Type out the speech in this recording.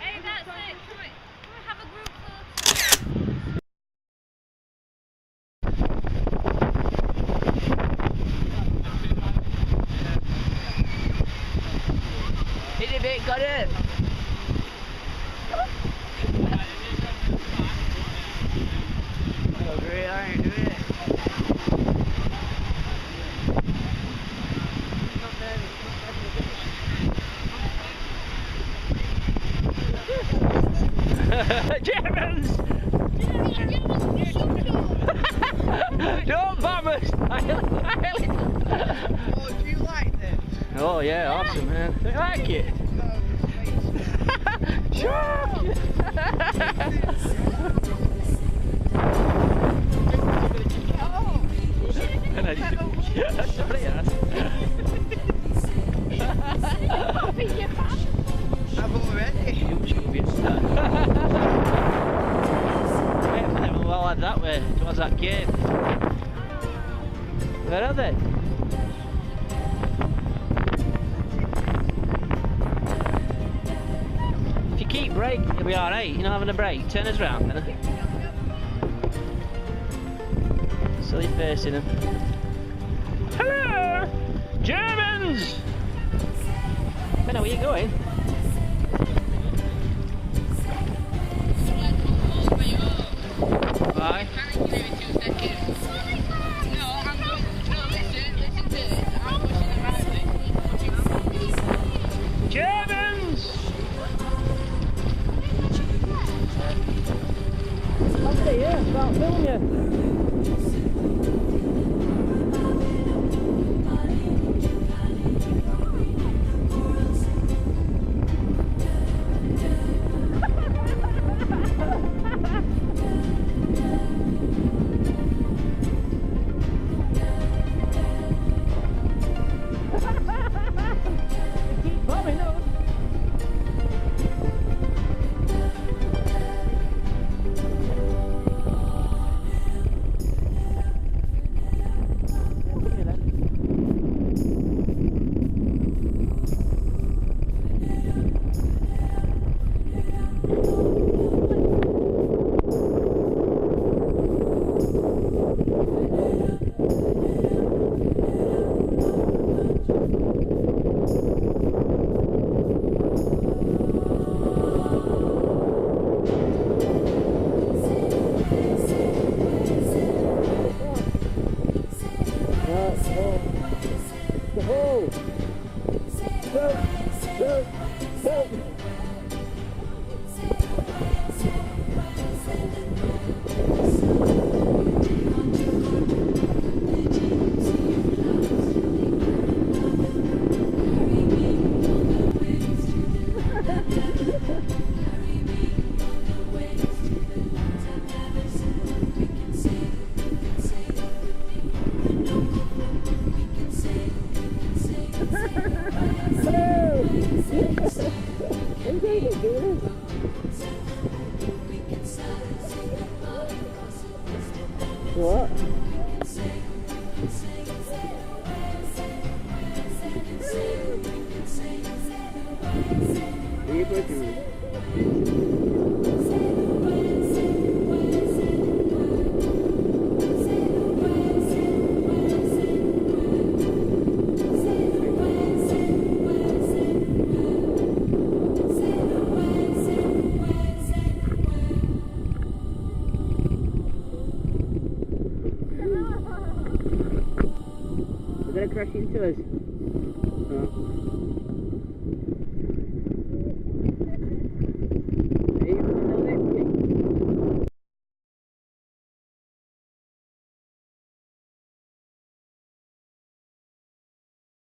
Hey, that's it. Can we have a group photo? Hit it, mate, got it! Oh, great, aren't you doing it? Germans! Don't bomb us! Oh, do you like this? Oh yeah, awesome man. I like it. Shark! Sorry, I've already. Well, head that way, towards that cave. Where are they? If you keep brake, you'll be alright. You're not having a brake. Turn us round, then. Silly facing them. Hello! Germans! Benno, where you going? Bye. Germans! I'll stay here, I'll film you. What? They're gonna crash into us.